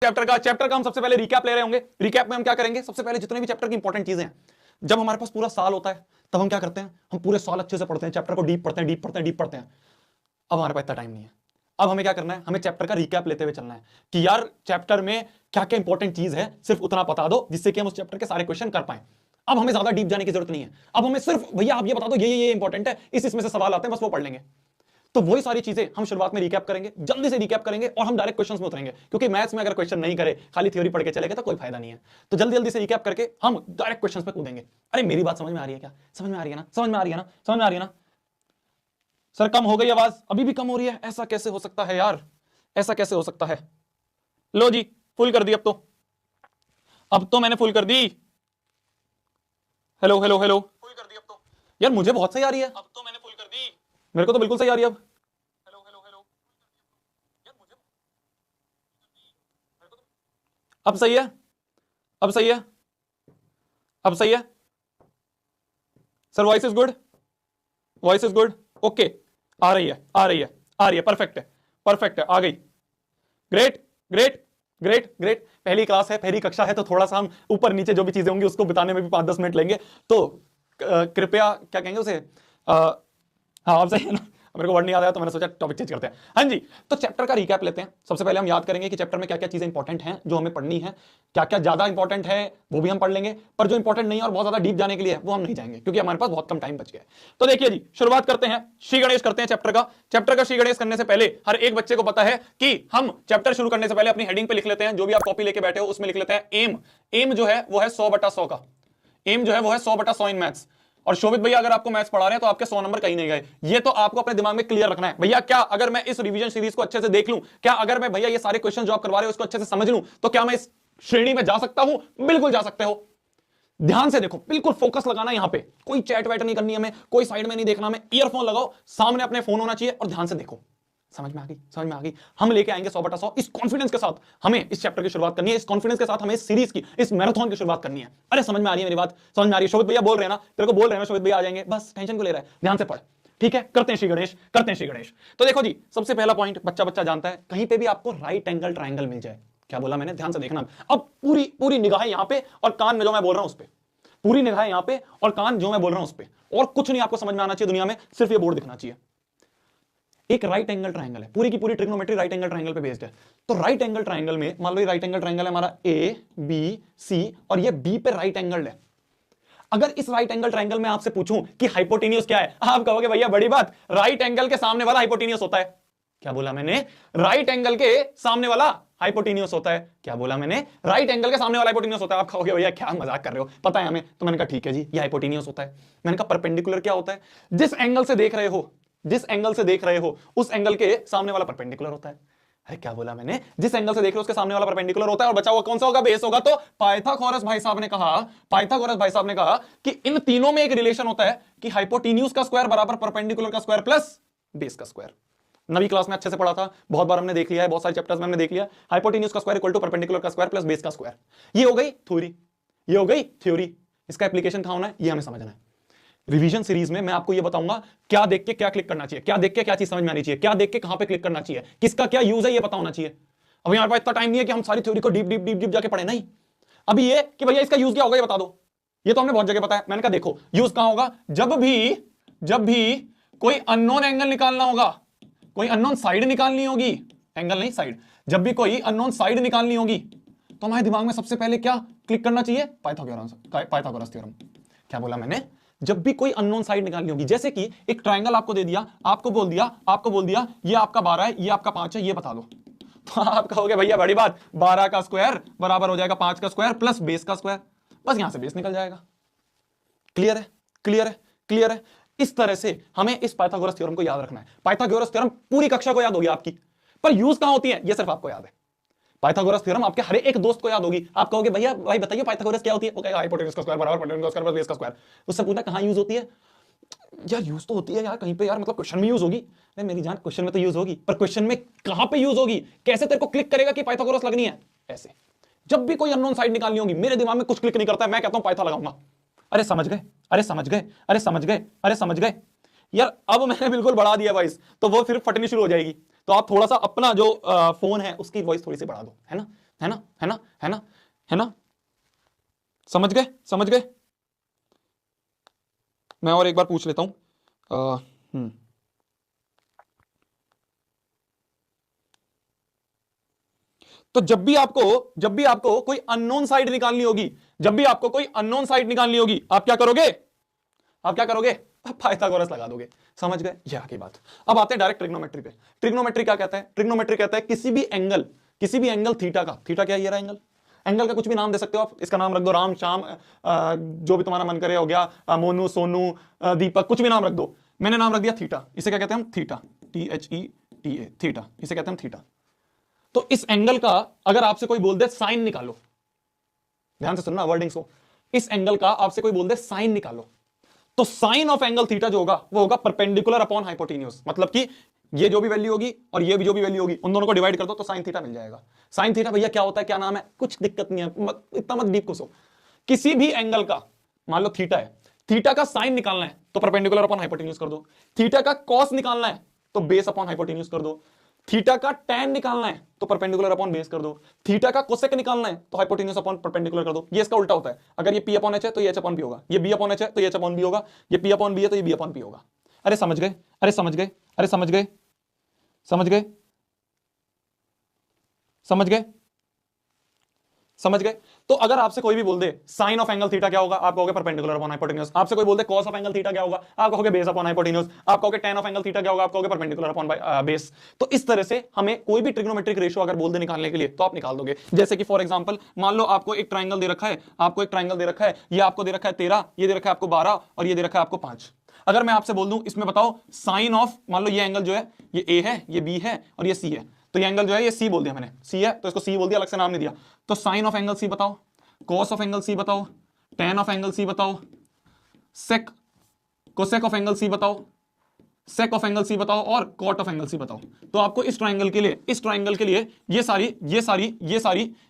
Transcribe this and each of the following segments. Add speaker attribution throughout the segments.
Speaker 1: Chapter का हम सबसे पहले रिकैप ले रहे होंगे। रिकैप में हम क्या करेंगे, सबसे पहले जितने भी चैप्टर की इंपॉर्टेंट चीजें हैं, जब हमारे पास पूरा साल होता है तब हम क्या करते हैं, हम पूरे साल अच्छे से पढ़ते हैं, चैप्टर को डीप पढ़ते हैं, डीप पढ़ते हैं, डीप पढ़ते हैं। अब हमारे पास इतना टाइम नहीं है। अब हमें क्या करना है, हमें चैप्टर का रिकैप लेते हुए चलना है कि यार चैप्टर में क्या क्या इंपॉर्टेंट चीज है, सिर्फ उतना बता दो जिससे कि हम उस चैप्टर के सारे क्वेश्चन कर पाए। अब हमें ज्यादा डीप जाने की जरूरत नहीं है। अब हमें सिर्फ भैया आप ये बता दो ये इंपॉर्टेंट है, इसमें से सवाल आते हैं, बस वो पढ़ लेंगे। तो वही सारी चीजें हम शुरुआत में रिकैप करेंगे, जल्दी से रिकैप करेंगे और हम डायरेक्ट क्वेश्चंस में उतरेंगे, क्योंकि मैथ्स में अगर क्वेश्चन नहीं करे, खाली थ्योरी पढ़ के चले गए तो कोई फायदा नहीं है। तो जल्दी जल्दी से रिकैप करके हम डायरेक्ट क्वेश्चंस पे कूदेंगे। अरे मेरी बात समझ में आ रही है क्या? समझ में आ रही है ना? समझ में आ रही है ना? समझ में आ रही है ना? सर कम हो गई आवाज, अभी भी कम हो रही है, ऐसा कैसे हो सकता है यार, ऐसा कैसे हो सकता है? लो जी, फुल कर दी अब तो मैंने फुल कर दी। हेलो हेलो हेलो, फुल कर दी अब तो। यार मुझे बहुत सही आ रही है, अब तो मैंने फुल कर दी, मेरे को तो बिल्कुल सही आ रही है अब। हेलो हेलो हेलो, यार मुझे अब सही है, अब सही है, अब सही है। Sir voice is good, voice is good, okay, आ रही है, आ रही है, आ रही है, परफेक्ट है, परफेक्ट है, आ गई। Great great great great. पहली क्लास है, पहली कक्षा है, तो थोड़ा सा हम ऊपर नीचे जो भी चीजें होंगी उसको बताने में भी 5-10 मिनट लेंगे, तो कृपया क्या कहेंगे उसे, हाँ आप सही है ना, मेरे को वर्ड नहीं आ रहा तो मैंने सोचा टॉपिक चेंज करते हैं। हाँ जी, तो चैप्टर का रिकैप लेते हैं। सबसे पहले हम याद करेंगे कि चैप्टर में क्या क्या चीजें इंपॉर्टेंट हैं जो हमें पढ़नी है, क्या क्या ज्यादा इंपॉर्टेंट है वो भी हम पढ़ लेंगे, पर जो इंपॉर्टेंट नहीं है और बहुत ज्यादा डीप जाने के लिए वो हम नहीं जाएंगे, क्योंकि हमारे पास बहुत कम टाइम बच गया है। तो देखिए जी, शुरुआत करते हैं, श्री गणेश करते हैं चैप्टर का। चैप्टर का श्री गणेश करने से पहले हर एक बच्चे को पता है कि हम चैप्टर शुरू करने से पहले अपनी हेडिंग पे लिख लेते हैं, जो भी आप कॉपी लेके बैठे हो उसमें लिख लेते हैं एम। एम जो है वो है 100/100 का, एम जो है वो है 100/100 इन मैथ्स। और शोभित भैया अगर आपको मैथ्स पढ़ा रहे हैं तो आपके 100 नंबर कहीं नहीं गए, ये तो आपको अपने दिमाग में क्लियर रखना है। भैया क्या अगर मैं इस रिवीजन सीरीज को अच्छे से देख लूं, क्या अगर मैं भैया ये सारे क्वेश्चन जो आप करवा रहे हो उसको अच्छे से समझ लूं, तो क्या मैं इस श्रेणी में जा सकता हूं? बिल्कुल जा सकते हो। ध्यान से देखो, बिल्कुल फोकस लगाना यहां पे, कोई चैट वैट नहीं करनी हमें, कोई साइड में नहीं देखना हमें, ईयरफोन लगाओ, सामने अपने फोन होना चाहिए और ध्यान से देखो। समझ में आ गई? समझ में आ गई? हम लेके आएंगे 100/100 इस कॉन्फिडेंस के साथ। हमें इस चैप्टर की शुरुआत करनी है, इस कॉन्फिडेंस के साथ हमें इस सीरीज की, इस मैराथन की शुरुआत करनी है। अरे समझ में आ रही है मेरी बात? समझ में आ रही है? शोभित भैया बोल रहे हैं ना, तेरे को बोल रहे हैं ना, शोभित भैया आ जाएंगे, बस टेंशन को ले रहा है, ध्यान से पढ़। ठीक है, करते हैं श्री गणेश, करते हैं श्री गणेश। तो देखो जी, सबसे पहला पॉइंट बच्चा बच्चा जानता है, कहीं पे भी आपको राइट एंगल ट्राइंगल मिल जाए, क्या बोला मैंने, ध्यान से देखना। अब पूरी पूरी निगाहें यहां पे और कान में जो मैं बोल रहा हूं उस पे, पूरी निगाहें यहां पे और कान जो मैं बोल रहा हूं उस पे, और कुछ नहीं आपको समझ में आना चाहिए दुनिया में, सिर्फ ये बोर्ड दिखना चाहिए। एक राइट एंगल ट्रायंगल है, पूरी की पूरी ट्रिग्नोमेट्री राइट एंगल ट्रायंगल पे बेस्ड है। तो राइट एंगल ट्रायंगल में मान लो ये राइट एंगल ट्रायंगल है हमारा ए बी सी, और ये बी पे राइट एंगल है। अगर इस राइट एंगल ट्रायंगल में आपसे पूछूं कि हाइपोटेन्यूज क्या है, आप कहोगे भैया बड़ी बात, राइट एंगल के सामने वाला हाइपोटेन्यूज होता है। क्या बोला मैंने? राइट एंगल के सामने वाला हाइपोटेन्यूज होता है। क्या बोला मैंने? राइट एंगल के सामने वाला हाइपोटेन्यूज होता है। आप कहोगे भैया क्या मजाक कर रहे हो, पता है हमें। तो मैंने कहा ठीक है जी, ये हाइपोटेन्यूज होता है। मैंने कहा परपेंडिकुलर क्या होता है? जिस एंगल से देख रहे हो, जिस एंगल से देख रहे हो उस एंगल के सामने वाला परपेंडिकुलर होता है। अरे क्या बोला मैंने? जिस एंगल से देख रहे हो उसके सामने वाला परपेंडिकुलर होता है। और बचा हुआ कौन सा होगा? बेस होगा। तो पाइथागोरस भाई साहब ने कहा, पाइथागोरस भाई साहब ने कहा कि इन तीनों में एक रिलेशन होता है कि हाइपोटेन्यूज का स्क्वायर बराबर परपेंडिकुलर का स्क्वायर प्लस बेस का स्क्वायर। नवी क्लास में अच्छे से पढ़ा था, बहुत बार हमने देख लिया है, बहुत सारे चैप्टर्स में हमने देख लिया। हाइपोटेन्यूज का स्क्वायर इक्वल टू परपेंडिकुलर का स्क्वायर प्लस बेस का स्क्वायर। ये हो गई थ्योरी, ये हो गई थ्योरी। इसका एप्लीकेशन कहां होना है ये हमें समझना है। रिवीजन सीरीज में मैं आपको ये बताऊंगा क्या देख के क्या क्लिक करना चाहिए, क्या देख के क्या चीज समझ में आनी चाहिए, क्या देख के कहां पे क्लिक करना चाहिए, किसका क्या यूज है ये पता होना चाहिए। अभी हमारे पास इतना टाइम नहीं है कि हम सारी थ्योरी को डीप डीप डीप डीप जाके पढ़े, नहीं। अभी ये कि भैया इसका यूज क्या होगा ये बता दो, ये तो हमने बहुत जगह बताया। मैंने कहा देखो यूज कहां होगा, जब भी कोई अननोन एंगल निकालना होगा, कोई अननोन साइड निकालनी होगी, एंगल नहीं साइड, जब भी कोई अननोन साइड निकालनी होगी तो हमारे दिमाग में सबसे पहले क्या क्लिक करना चाहिए? Pythagoras theorem. क्या बोला मैंने? जब भी कोई अननोन साइड निकालनी होगी, जैसे कि एक ट्रायंगल आपको दे दिया, आपको बोल दिया ये आपका 12 है, ये आपका 5 है, ये बता दो। तो आप कहोगे भैया बड़ी बात, 12 का स्क्वायर बराबर हो जाएगा 5 का स्क्वायर प्लस बेस का स्क्वायर, बस यहां से बेस निकल जाएगा। क्लियर है? क्लियर है? क्लियर है? इस तरह से हमें इस पाइथागोरस थ्योरम को याद रखना है। पाइथागोरस थ्योरम पूरी कक्षा को याद होगी आपकी, पर यूज कहां होती है ये सिर्फ आपको याद है। पाइथागोरस थ्योरम आपके हर एक दोस्त को याद होगी। आप कहोगे भैया भाई बताइए पाइथागोरस क्या होती है? वो कहेगा हाइपोटेन्यूज का स्क्वायर बराबर परपेंडिकुलर का स्क्वायर प्लस बेस का स्क्वायर। उससे पूछना कहां यूज होती है? यार यूज तो होती है यार कहीं पे यार, मतलब क्वेश्चन में यूज होगी। अरे मेरी जान क्वेश्चन में तो यूज होगी, पर क्वेश्चन में कहां पे यूज होगी? कैसे तेरे को क्लिक करेगा कि पाइथागोरस लगनी है? ऐसे जब भी कोई अननोन साइड निकालनी होगी, मेरे दिमाग में कुछ क्लिक नहीं करता है, मैं कहता हूं पाइथा लगाऊंगा। अरे समझ गए, अरे समझ गए, अरे समझ गए, अरे समझ गए यार। अब मैंने बिल्कुल बढ़ा दिया वॉइस, तो वो फिर फटनी शुरू हो जाएगी। तो आप थोड़ा सा अपना जो फोन है उसकी वॉइस थोड़ी सी बढ़ा दो, है ना, है ना, है ना, है ना, है ना, समझ गए, समझ गए। मैं और एक बार पूछ लेता हूं। तो जब भी आपको कोई अननोन साइड निकालनी होगी, जब भी आपको कोई अननोन साइड निकालनी होगी, आप क्या करोगे, आप क्या करोगे, आप पाइथागोरस लगा दोगे। समझ गए, ये आगे बात। अब आते हैं डायरेक्ट ट्रिग्नोमेट्री पे। ट्रिग्नोमेट्री क्या कहता है, ट्रिग्नोमेट्री कहता है किसी भी एंगल थीटा का, थीटा क्या है, ये रहा एंगल, एंगल का कुछ भी नाम दे सकते हो आप, इसका नाम रख दो राम श्याम, जो भी तुम्हारा मन करे, हो गया मोनू सोनू दीपक, कुछ भी नाम रख दो। मैंने नाम रख दिया थीटा, इसे क्या कहते हैं हम, थीटा, THETA, थीटा, इसे कहते हैं हम थीटा। तो इस एंगल का अगर आपसे कोई बोल दे साइन निकालो, ध्यान से सुनना वर्डिंग्स को, इस एंगल का आपसे कोई बोल दे साइन निकालो, तो साइन ऑफ एंगल थीटा जो होगा वो होगा परपेंडिकुलर अपॉन हाइपोटेन्यूज। मतलब कि ये जो भी वैल्यू होगी और ये भी जो भी वैल्यू होगी, उन दोनों को डिवाइड कर दो तो साइन थीटा मिल जाएगा। साइन थीटा भैया क्या होता है, क्या नाम है, कुछ दिक्कत नहीं है, इतना मत डीप घुसो। किसी भी एंगल का, मान लो थीटा है, थीटा का साइन निकालना है तो परपेंडिकुलर अपॉन हाइपोटेन्यूज कर दो, थीटा का कॉस निकालना है तो बेस अपॉन हाइपोटेन्यूज कर दो, थीटा का tan निकालना है तो परपेंडिकुलर अपॉन बेस कर दो, थीटा का कोसेक निकालना है तो हाइपोटेन्यूज अपॉन परपेंडिकुलर कर दो। ये इसका उल्टा होता है, अगर ये p अपॉन h है तो ये h अपॉन p होगा, ये b अपॉन h है तो ये h अपॉन b होगा, ये p अपॉन b है तो ये b अपॉन p होगा। अरे समझ गए, अरे समझ गए, अरे समझ गए, समझ गए, समझ गए, समझ गए। तो अगर आपसे कोई भी बोल दे साइन ऑफ एंगल थीटा क्या होगा, आप कहोगे परपेंडिकुलर अपॉन हाइपोटेन्यूज। आपसे कोई बोल दे कॉस ऑफ एंगल थीटा क्या होगा, आप कहोगे बेस अपॉन हाइपोटेन्यूज। आप कहोगे tan ऑफ एंगल थीटा क्या होगा, आप कहोगे परपेंडिकुलर अपॉन बेस। तो इस तरह से हमें कोई भी ट्रिग्नोमेट्रिक रेशियो अगर बोल दे निकालने के लिए तो आप निकाल दोगे। जैसे कि फॉर एग्जांपल मान लो आपको एक ट्राइंगल दे रखा है, आपको एक ट्राइंगल दे रखा है, ये आपको दे रखा है 13, ये दे रखा है आपको 12 और ये दे रखा है आपको 5। अगर मैं आपसे बोल दूं इसमें बताओ साइन ऑफ, मान लो ये एंगल जो है ये ए है, ये बी है और ये सी है, तो ये एंगल जो है ये सी बोल दिया मैंने, सी है तो इसको सी बोल दिया, अलग से नाम नहीं दिया। तो साइन ऑफ एंगल सी बताओ, कॉस ऑफ एंगल सी बताओ, tan ऑफ एंगल सी बताओ, sec cosec of angle C बताओ, सेक ऑफ एंगल सी बताओ और कॉट ऑफ एंगल सी बताओ। तो आपको इस ट्राइंगल के लिए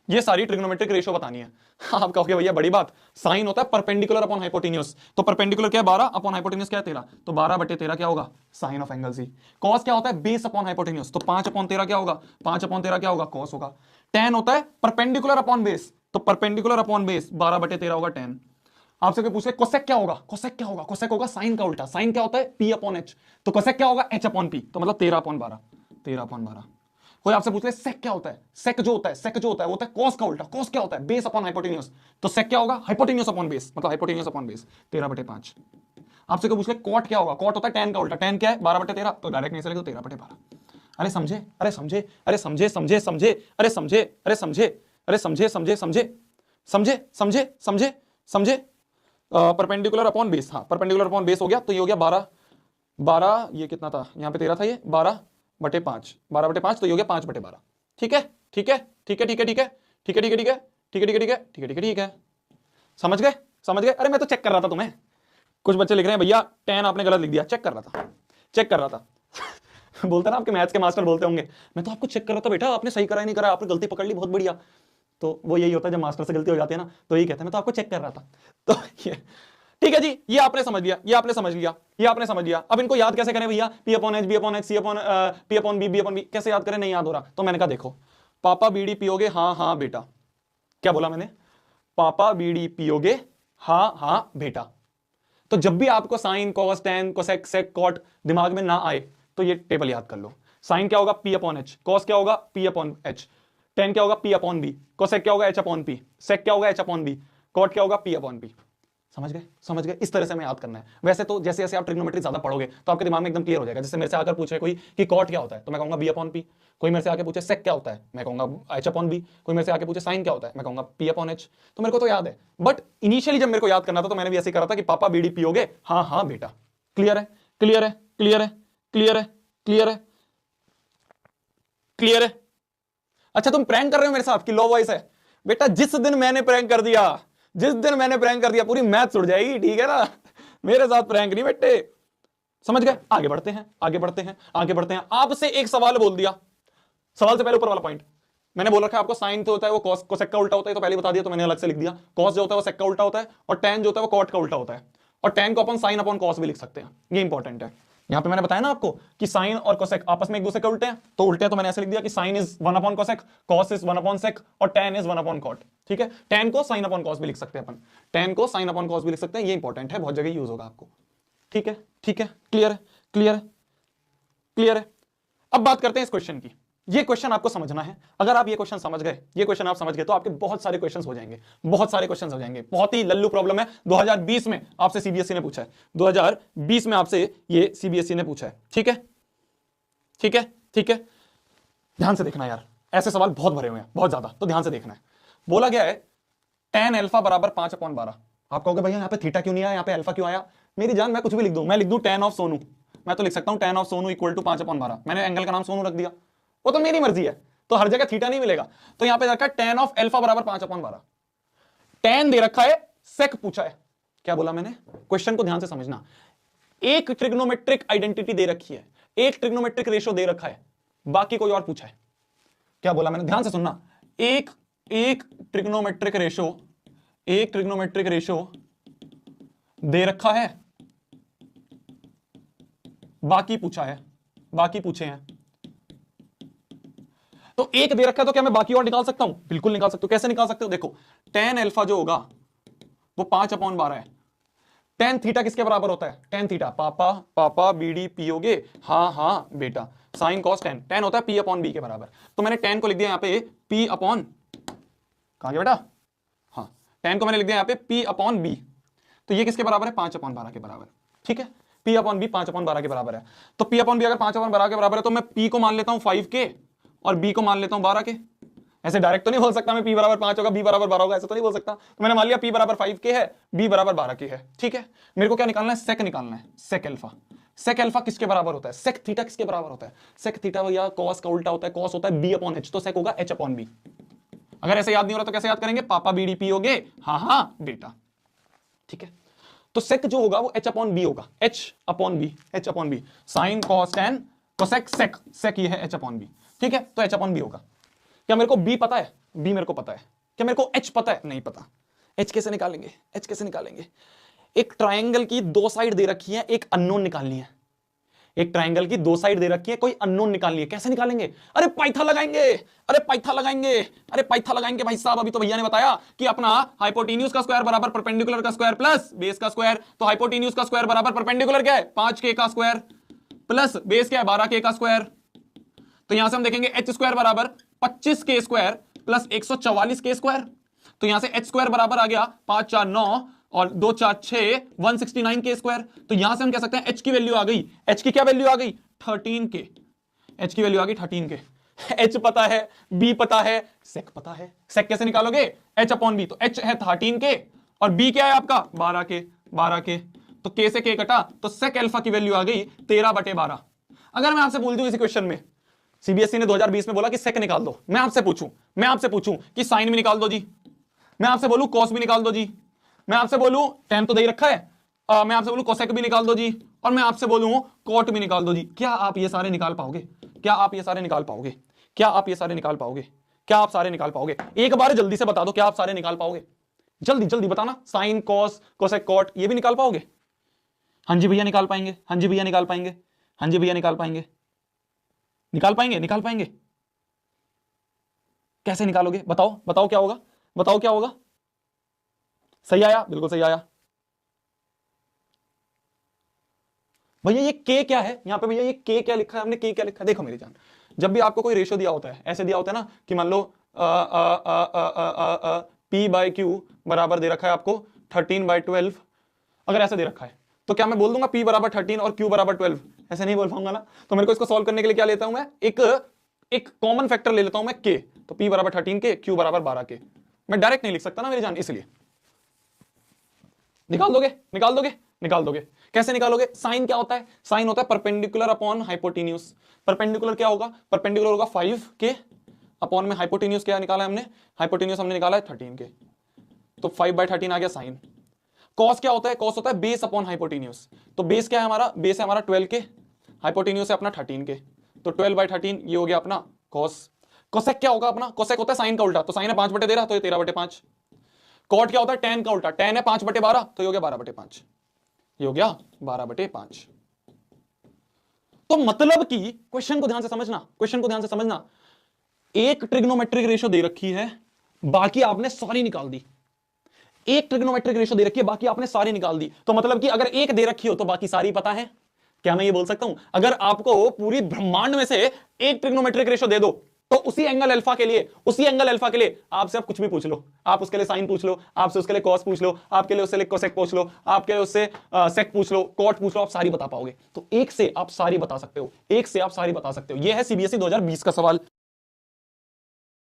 Speaker 1: ये सारी ट्रिग्नोमेट्रिक रेशियो बतानी है। आप कहोगे भैया बड़ी बात, साइन होता है परपेंडिकुलर अपॉन हाइपोटेन्यूज, तो परपेंडिकुलर क्या है 12 अपॉन हाइपोटेन्यूज क्या है 13, तो 12/13 क्या होगा sine of angle C. Cos क्या होता है बेस अपॉन हाइपोटेन्यूज, तो 5/13 क्या होगा, 5/13 क्या होगा कॉस होगा। tan होता है परपेंडिकुलर अपॉन बेस, तो परपेंडिकुलर अपॉन बेस 12/13 होगा tan। आपसे कोई पूछे कोसेक क्या होगा, कोसेक क्या होगा, कोसेक होगा साइन का उल्टा, साइन क्या होता है p अपॉन h, तो कोसेक क्या होगा h अपॉन p, तो मतलब 13/12, 13/12। कोई आपसे पूछ ले सेक क्या होता है, सेक जो होता है वो होता है कॉस का उल्टा, कॉस क्या होता है बेस अपॉन हाइपोटेन्यूज, तो सेक क्या होगा हाइपोटेन्यूज अपॉन बेस, मतलब हाइपोटेन्यूज अपॉन बेस 13/5। आपसे कोई पूछ ले कॉट क्या होगा, कॉट होता है tan का उल्टा, tan क्या है 12/13, तो डायरेक्ट नहीं चलेगा 13/12। अरे समझे, अरे समझे, अरे समझे, समझे समझे, अरे समझे, अरे समझे, अरे समझे, समझे समझे, समझे समझे, समझे समझे। परपेंडिकुलर अपॉन बेस, हाँ परपेंडिकुलर अपॉन बेस हो गया, तो ये हो गया 12, ये कितना था यहाँ पे 13 था, ये 12/5, 12/5, तो ये हो गया 5/12। ठीक है, ठीक है, ठीक है, ठीक है, ठीक है, ठीक है, ठीक है, ठीक है, ठीक है, ठीक है, ठीक है, ठीक है, ठीक है, ठीक है, समझ गए, समझ गए। अरे मैं तो चेक कर रहा था तुम्हें, कुछ बच्चे लिख रहे हैं भैया tan आपने गलत लिख दिया, चेक कर रहा था, चेक कर रहा था। बोलते ना आपके मैथ्स के मास्टर बोलते होंगे, मैं तो आपको चेक कर रहा था बेटा, आपने सही करा ही नहीं करा, आपने गलती पकड़ ली, बहुत बढ़िया। तो वो यही होता है जब मास्टर से गलती हो जाती है ना, तो यही कहते हैं मैं तो आपको चेक कर रहा था। तो ये ठीक है जी, ये आपने समझ लिया, ये आपने समझ लिया, ये आपने समझ लिया। अब इनको याद कैसे करें भैया, p upon h, b upon h, c upon p upon b, b upon b, कैसे याद करें, नहीं याद हो रहा। तो मैंने कहा देखो पापा बीड़ी पियोगे, हाँ हाँ बेटा, क्या बोला मैंने, पापा बीड़ी पियोगे, हाँ हाँ बेटा। तो जब भी आपको sine cos tan cosec sec cot दिमाग में ना आए तो ये टेबल याद कर लो। साइन क्या होगा p अपॉन h, कॉस क्या होगा p अपॉन h, टैन क्या होगा p अपॉन b, कोसेक क्या होगा h अपॉन p, सेक क्या होगा h अपॉन b, कॉट क्या होगा p अपॉन p। समझ गए, समझ गए, इस तरह से हमें याद करना है। वैसे तो जैसे जैसे आप ट्रिग्नोमेट्री ज्यादा पढ़ोगे तो आपके दिमाग में एकदम क्लियर हो जाएगा। जैसे मेरे से आकर पूछे कोई कि कॉट क्या होता है, तो मैं कहूंगा b अपॉन p। कोई मेरे से आके पूछे सेक क्या होता है, मैं कहूंगा h अपॉन b। कोई मेरे से आके पूछे साइन क्या होता है, मैं कहूंगा p अपॉन h। तो मेरे को तो याद है, बट इनिशियली जब मेरे को याद करना था तो मैंने भी ऐसे ही करा था कि पापा बीड़ी पियोगे, हाँ हाँ बेटा। क्लियर है, क्लियर है, क्लियर है, क्लियर है, क्लियर है, क्लियर है। अच्छा तुम प्रैंक कर रहे हो मेरे साथ कि लो वॉइस है, बेटा जिस दिन मैंने प्रैंक कर दिया, जिस दिन मैंने प्रैंक कर दिया पूरी मैथ उड़ जाएगी, ठीक है ना। मेरे साथ प्रैंक नहीं बेटे, समझ गए। आगे बढ़ते हैं, आगे बढ़ते हैं, आगे बढ़ते हैं। आपसे एक सवाल बोल दिया, सवाल से पहले ऊपर वाला पॉइंट मैंने बोल रखा है आपको, साइन तो होता है वो कॉस को सेक का उल्टा होता है, तो पहले बता दिया, तो मैंने अलग से लिख दिया। कॉस जो होता है वो सेक का उल्टा होता है और टैन जो होता है वो कॉट का उल्टा होता है, और टैन को अपन साइन अपॉन कॉस भी लिख सकते हैं, ये इंपॉर्टेंट है। यहां पे मैंने बताया ना आपको कि साइन और कोसेक आपस में एक दूसरे के उल्टे हैं, तो उल्टे हैं तो मैंने ऐसे लिख दिया कि sine is 1 upon cosec, cos is 1 upon sec और टैन इज 1 अपॉन कॉट। ठीक है, टैन को साइन अपॉन कॉस भी लिख सकते हैं अपन, टैन को साइन अपॉन कॉस भी लिख सकते हैं, ये इंपॉर्टेंट है, बहुत जगह यूज होगा आपको। ठीक है, ठीक है, क्लियर है, क्लियर है, क्लियर है। अब बात करते हैं इस क्वेश्चन की। ये क्वेश्चन आपको समझना है, अगर आप ये क्वेश्चन समझ गए, ये क्वेश्चन आप समझ गए तो आपके बहुत सारे क्वेश्चंस हो जाएंगे, बहुत सारे क्वेश्चंस हो जाएंगे। बहुत ही लल्लू प्रॉब्लम है, 2020 में आपसे सीबीएसई ने पूछा है, 2020 में आपसे ये सीबीएसई ने पूछा है। ठीक है, ठीक है, ठीक है, ध्यान से देखना यार, ऐसे सवाल बहुत भरे हुए हैं, बहुत ज्यादा, तो ध्यान से देखना है। बोला गया है tan अल्फा बराबर 5/12। आप कहोगे भैया यहाँ पे थीटा क्यों नहीं आया, यहाँ पे अल्फा क्यों आया? मेरी जान, मैं कुछ भी लिख दूं, मैं लिख दूं tan ऑफ सोनू, मैं तो लिख सकता हूं tan ऑफ सोनू इक्वल टू 5/12, मैंने एंगल का नाम सोनू रख दिया, वो तो मेरी मर्जी है, तो हर जगह थीटा नहीं मिलेगा, तो यहां पे रखा है tan ऑफ अल्फा बराबर 5/12। tan दे रखा है, सेक पूछा है, क्या बोला मैंने, क्वेश्चन को ध्यान से समझना, एक ट्रिग्नोमेट्रिक आइडेंटिटी दे रखी है, एक ट्रिग्नोमेट्रिक रेशो दे रखा है, बाकी कोई और पूछा है, क्या बोला मैंने, ध्यान से सुनना, एक ट्रिग्नोमेट्रिक रेशो, एक ट्रिग्नोमेट्रिक रेशो दे रखा है, बाकी पूछा है, बाकी पूछे हैं, तो एक दे रखा है तो क्या मैं बाकी और निकाल सकता हूं? बिल्कुल निकाल सकते हो। कैसे निकाल सकते हो? देखो, tan अल्फा जो होगा वो 5/12 है। tan थीटा किसके बराबर होता है? tan थीटा पापा पापा बीडी पियोगे, हाँ हाँ बेटा, साइन कॉस tan, tan होता है p अपॉन बी के बराबर, तो मैंने tan को लिख दिया यहां पे p अपॉन, कहां गया बेटा, हाँ, tan को मैंने लिख दिया यहां पे p अपॉन b, तो ये किसके बराबर है? 5/12 के बराबर। ठीक है, p अपॉन बी 5/12 के बराबर है, तो p अपॉन बी अगर 5/12 के बराबर है तो मैं p को मान लेता हूं 5 के और b को मान लेता हूं 12 के। ऐसे डायरेक्ट तो नहीं बोल सकता मैं p बराबर 5 होगा b बराबर 12 होगा, ऐसा तो नहीं बोल सकता, तो मैंने मान लिया p बराबर 5 के है, b बराबर 12 के है। ठीक है, मेरे को क्या निकालना है? सेक निकालना है, सेक अल्फा। सेक अल्फा किसके बराबर होता है? सेक थीटा किसके बराबर होता है? सेक थीटा या कॉस का उल्टा होता है, कॉस होता है b अपॉन h, तो सेक होगा h अपॉन b। अगर ऐसे याद नहीं हो रहा तो कैसे याद करेंगे? पापा बीडी पी होगे, हाँ हाँ बेटा। ठीक है, तो सेक जो होगा वो h अपॉन बी होगा, h upon B, h upon B, sine cos tan cosec sec, sec ये है h अपॉन बी। ठीक है, तो h अपॉन बी होगा। क्या मेरे को b पता है? b मेरे को पता है। क्या मेरे को h पता है? नहीं पता। h कैसे निकालेंगे? h कैसे निकालेंगे? एक ट्रायंगल की दो साइड दे रखी है, एक अननोन निकालनी है, एक ट्रायंगल की दो साइड दे रखी है, कोई अननोन निकालनी है, कैसे निकालेंगे? अरे पाइथा लगाएंगे, अरे पाइथा लगाएंगे, अरे पाइथा लगाएंगे भाई साहब। अभी तो भैया ने बताया कि अपना हाइपोटेन्यूज का स्क्वायर बराबर परपेंडिकुलर का स्क्वायर प्लस बेस का स्क्वायर, तो हाइपोटेन्यूज का स्क्वायर बराबर परपेंडिकुलर क्या है? 5k का स्क्वायर प्लस बेस क्या है? 12k का स्क्वायर। तो यहां से हम देखेंगे h स्क्वायर बराबर 25k square plus 144k square, तो यहां से h स्क्वायर बराबर आ गया 5 4 9 और 2 4 6 169k स्क्वायर। तो यहां से हम कह सकते हैं h की वैल्यू आ गई, h की क्या वैल्यू आ गई? 13k, h की वैल्यू आ गई 13k। h पता है, b पता है, sec पता है। sec कैसे निकालोगे? h अपॉन b, तो h है 13k और b क्या है आपका? 12k, 12k, तो k से k कटा, तो sec अल्फा की वैल्यू आ गई 13/12। अगर मैं आपसे बोल दूं इस क्वेश्चन में, सीबीएसई ने 2020 में बोला कि सेक निकाल दो, मैं आपसे पूछूं कि साइन भी निकाल दो जी, मैं आपसे बोलूं कॉस भी निकाल दो जी, मैं आपसे बोलूं टैन तो दे रखा है, मैं आपसे बोलूं कोसेक भी निकाल दो जी, और मैं आपसे बोलूं कॉट भी निकाल दो जी, क्या आप ये सारे निकाल पाओगे? क्या आप ये सारे निकाल पाओगे? क्या आप ये सारे निकाल पाओगे? क्या आप सारे निकाल पाओगे? एक बार जल्दी से बता दो, क्या आप सारे निकाल पाओगे? जल्दी जल्दी बताना। साइन कॉस कोसेक कॉट ये भी निकाल पाओगे? हाँ जी भैया निकाल पाएंगे, हाँ जी भैया निकाल पाएंगे, हाँ जी भैया निकाल पाएंगे, निकाल पाएंगे, निकाल पाएंगे। कैसे निकालोगे? बताओ बताओ क्या होगा, बताओ क्या होगा? सही आया? बिल्कुल सही आया भैया। ये के क्या है यहां पे? भैया ये के क्या लिखा है हमने? के क्या लिखा है? देखो मेरी जान, जब भी आपको कोई रेशियो दिया होता है, ऐसे दिया होता है ना कि मान लो P बाई क्यू बराबर दे रखा है आपको 13/12, अगर ऐसे दे रखा है तो क्या मैं बोल दूंगा P बराबर 13 और Q बराबर 12? ऐसे नहीं बोल पाऊंगा ना। तो मेरे को इसको सॉल्व करने के लिए क्या लेता हूं मैं? एक कॉमन फैक्टर ले लेता हूं मैं K, तो P बराबर 13K, Q बराबर 12K। मैं डायरेक्ट नहीं लिख सकता ना मेरी जान, इसलिए निकाल दोगे, निकाल दोगे, निकाल दोगे। कैसे निकालोगे? साइन क्या होता है? साइन होता है परपेंडिकुलर अपॉन हाइपोटेन्यूज। परपेंडिकुलर क्या होगा? परपेंडिकुलर होगा 5k अपॉन में हाइपोटेन्यूज क्या निकाला है हमने? हाइपोटेन्यूज हमने निकाला है 13k, तो 5/13 आ गया साइन। कॉस क्या होता है? कॉस होता है बेस अपॉन हाइपोटेन्यूज, तो बेस क्या है हमारा? बेस है हमारा 12k, हाइपोटेन्यूज है अपना 13k, तो 12/13 ये हो गया अपना कॉस। कोसेक क्या होगा अपना? कोसेक होता है साइन का उल्टा, तो साइन है 5/13 तो ये 13/5। कॉट क्या होता है? टैन का उल्टा, टैन है 5/12 तो ये हो गया 12/5, ये हो गया 12/5। तो मतलब कि क्वेश्चन को ध्यान से समझना, क्वेश्चन को ध्यान से समझना, एक ट्रिग्नोमेट्रिक रेशो दे रखी है, बाकी आपने सारी निकाल दी। एक ट्रिग्नोमेट्रिक रेशो दे रखी है, बाकी आपने सारी निकाल दी। तो मतलब कि अगर एक दे रखी हो तो बाकी सारी पता है। क्या मैं ये बोल सकता हूं, अगर आपको पूरी ब्रह्मांड में से एक ट्रिग्नोमेट्रिक रेशो दे दो, तो उसी एंगल अल्फा के लिए, उसी एंगल अल्फा के लिए आपसे आप कुछ भी पूछ लो, आप उसके लिए साइन पूछ लो, आपसे उसके लिए कॉस पूछ लो, आपके लिए उससे लिए कोसेक पूछ लो, आपके लिए उससे सेक पूछ लो, कॉट पूछ लो, आप सारी बता पाओगे। तो एक से आप सारी बता सकते हो, एक से आप सारी बता सकते हो। यह है सीबीएसई 2020 का सवाल।